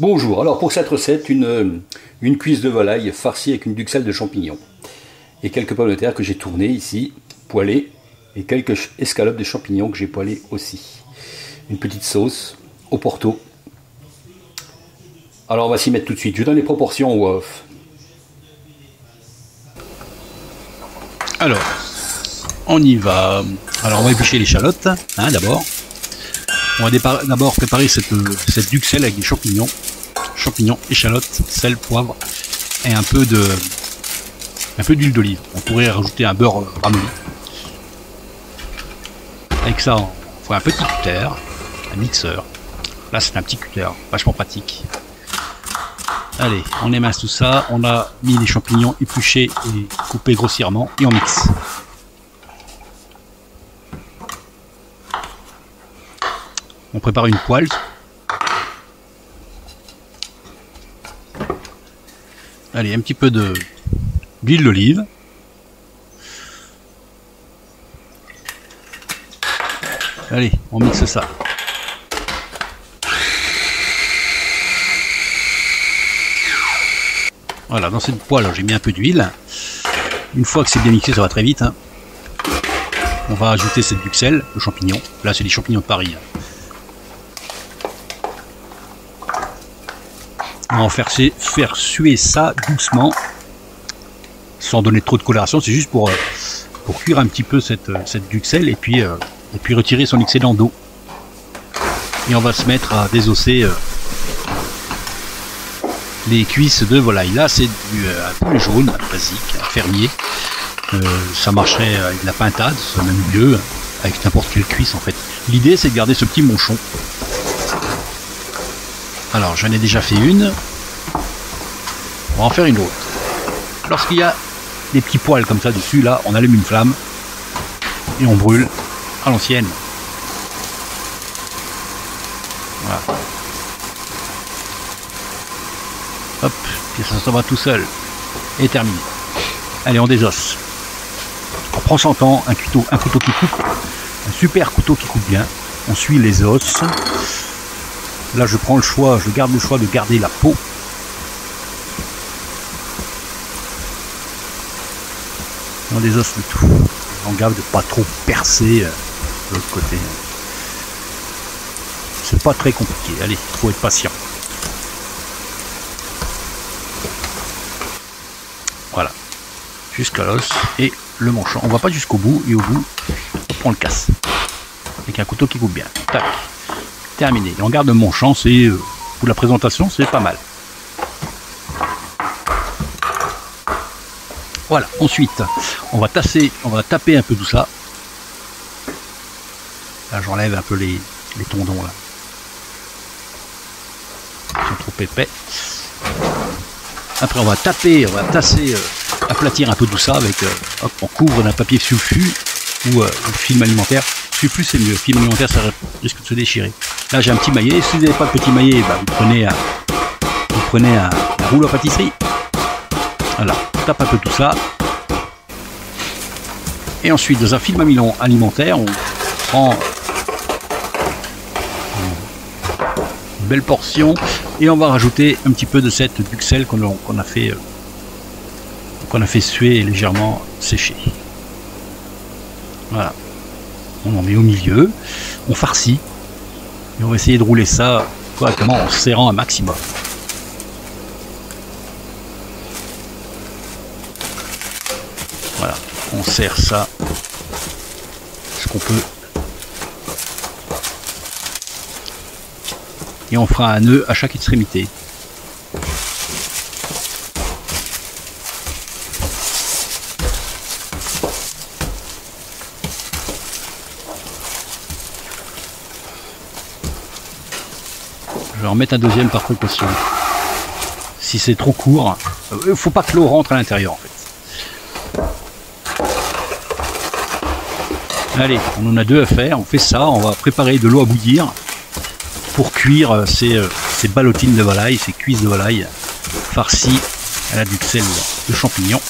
Bonjour, alors pour cette recette, une cuisse de volaille farcie avec une duxelle de champignons. Et quelques pommes de terre que j'ai tournées ici, poêlées, et quelques escalopes de champignons que j'ai poêlées aussi. Une petite sauce au porto. Alors on va s'y mettre tout de suite, je donne les proportions au off. Alors, on y va. Alors on va éplucher l'échalote, d'abord. On va d'abord préparer cette duxelle avec des champignons. Champignons, échalotes, sel, poivre et un peu d'huile d'olive. On pourrait rajouter un beurre ramolli. Avec ça, on fait un petit cutter, un mixeur. Là, c'est un petit cutter, vachement pratique. Allez, on émince tout ça. On a mis les champignons épluchés et coupés grossièrement et on mixe. On prépare une poêle. Allez, un petit peu d'huile d'olive. Allez, on mixe ça. Voilà, dans cette poêle, j'ai mis un peu d'huile. Une fois que c'est bien mixé, ça va très vite. On va ajouter cette duxelle, le champignon. Là, c'est des champignons de Paris. On va en faire suer ça doucement, sans donner trop de coloration. C'est juste pour cuire un petit peu cette duxelle et puis retirer son excédent d'eau. Et on va se mettre à désosser les cuisses de volaille. Là, c'est un poulet jaune, basique, un fermier. Ça marcherait avec de la pintade, c'est même mieux, avec n'importe quelle cuisse en fait. L'idée, c'est de garder ce petit manchon. Alors, j'en ai déjà fait une. On va en faire une autre. Lorsqu'il y a des petits poils comme ça dessus, là, on allume une flamme et on brûle à l'ancienne. Voilà. Hop, puis ça va tout seul. Et terminé. Allez, on désosse. On prend son temps, un couteau qui coupe, un super couteau qui coupe bien. On suit les os. Là, je garde le choix de garder la peau. On désosse le tout. On garde de pas trop percer de l'autre côté. C'est pas très compliqué. Allez, il faut être patient. Voilà. Jusqu'à l'os et le manchon. On va pas jusqu'au bout et au bout, on le casse. Avec un couteau qui coupe bien. Tac. Terminé. Et on garde mon champ, c'est pour la présentation, c'est pas mal. Voilà. Ensuite, on va taper un peu tout ça. Là, j'enlève un peu les tendons là. Ils sont trop épais. Après, on va tasser, aplatir un peu tout ça avec. Hop, on couvre d'un papier sulfu ou film alimentaire. Sulfu, c'est mieux. Film alimentaire, ça risque de se déchirer. Là, j'ai un petit maillet. Si vous n'avez pas de petit maillet, bah, vous prenez un rouleau à pâtisserie. Voilà, on tape un peu tout ça. Et ensuite, dans un film alimentaire, on prend une belle portion et on va rajouter un petit peu de cette duxelle qu'on a fait suer et légèrement sécher. Voilà. On en met au milieu, on farcit. Et on va essayer de rouler ça correctement en serrant un maximum. Voilà, on serre ça ce qu'on peut. Et on fera un nœud à chaque extrémité. Je vais en mettre un deuxième par précaution. Si c'est trop court, il faut pas que l'eau rentre à l'intérieur en fait. Allez, on en a deux à faire, on fait ça, on va préparer de l'eau à bouillir pour cuire ces ballotines de volaille, ces cuisses de volaille farcies à la duxelle de champignons.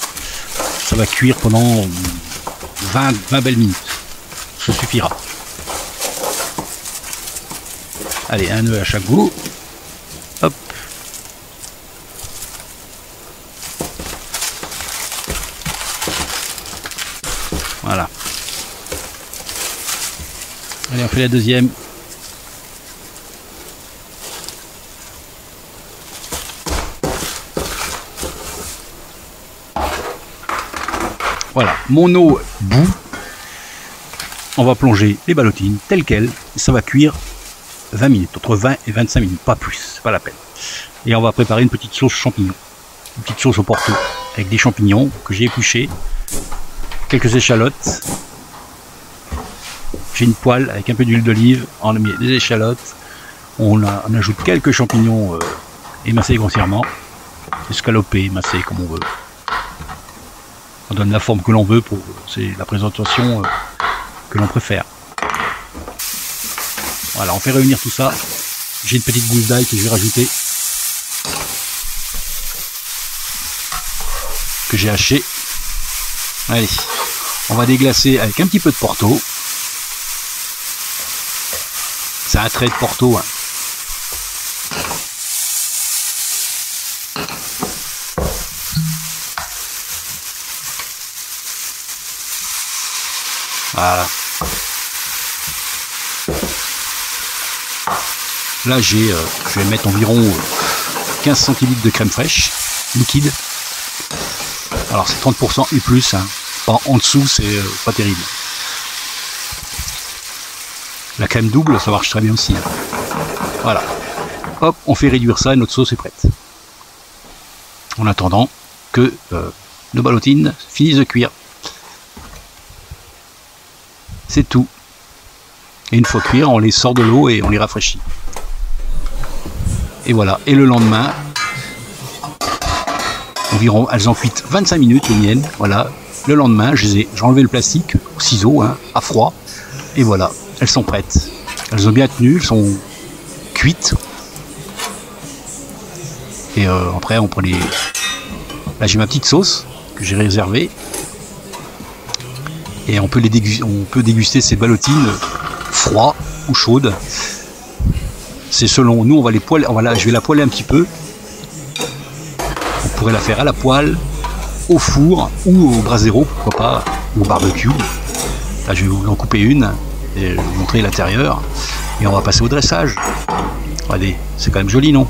Ça va cuire pendant 20 belles minutes. Ça suffira. Allez, un nœud à chaque bout. Hop, Voilà. Allez, on fait la deuxième. Voilà, mon eau bout. On va plonger les ballotines telles quelles. Et ça va cuire 20 minutes, entre 20 et 25 minutes, pas plus, c'est pas la peine. Et on va préparer une petite sauce champignon. Une petite sauce au porto, avec des champignons que j'ai épluchés, quelques échalotes. J'ai une poêle avec un peu d'huile d'olive, on a mis des échalotes. On ajoute quelques champignons émincés grossièrement, escalopés, émincés comme on veut. On donne la forme que l'on veut, c'est la présentation que l'on préfère. Voilà, on fait réunir tout ça. J'ai une petite gousse d'ail que je vais rajouter, que j'ai haché. Allez, on va déglacer avec un petit peu de Porto. C'est un trait de Porto, hein. Voilà. Là je vais mettre environ 15 centilitres de crème fraîche liquide. Alors c'est 30% et plus, hein. En dessous c'est pas terrible. La crème double ça marche très bien aussi, hein. Voilà. Hop, on fait réduire ça et notre sauce est prête. En attendant que nos ballotines finissent de cuire. C'est tout. Et une fois cuire, on les sort de l'eau et on les rafraîchit. Et voilà. Et le lendemain, environ, elles ont cuit 25 minutes les miennes. Voilà. Le lendemain, j'ai enlevé le plastique au ciseau, hein, à froid. Et voilà, elles sont prêtes. Elles ont bien tenu, elles sont cuites. Et après, on prend les. Là, j'ai ma petite sauce que j'ai réservée. Et on peut déguster ces ballotines froides ou chaudes. C'est selon nous, on va les poêler. Je vais la poêler un petit peu. On pourrait la faire à la poêle, au four ou au brasero, pourquoi pas, ou au barbecue. Là, je vais vous en couper une et je vais vous montrer l'intérieur. Et on va passer au dressage. Regardez, c'est quand même joli, non?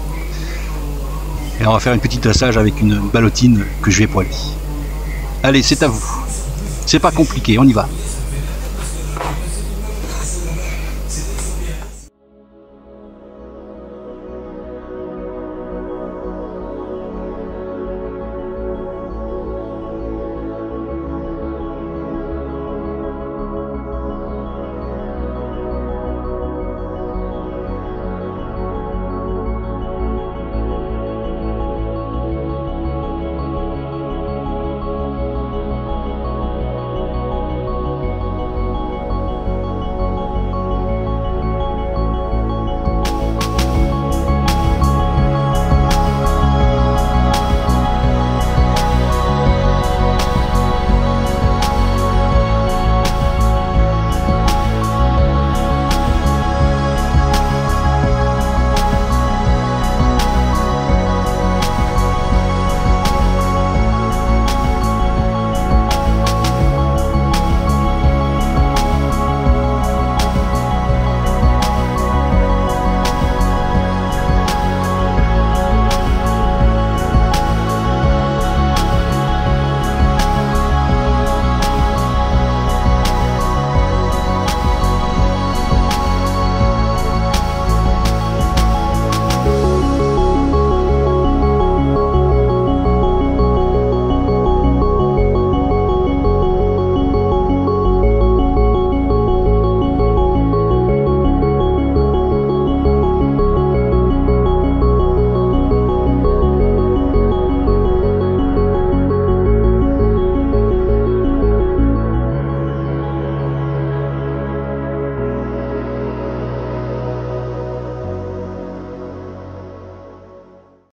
Et on va faire une petite dressage avec une ballotine que je vais poêler. Allez, c'est à vous. C'est pas compliqué, on y va.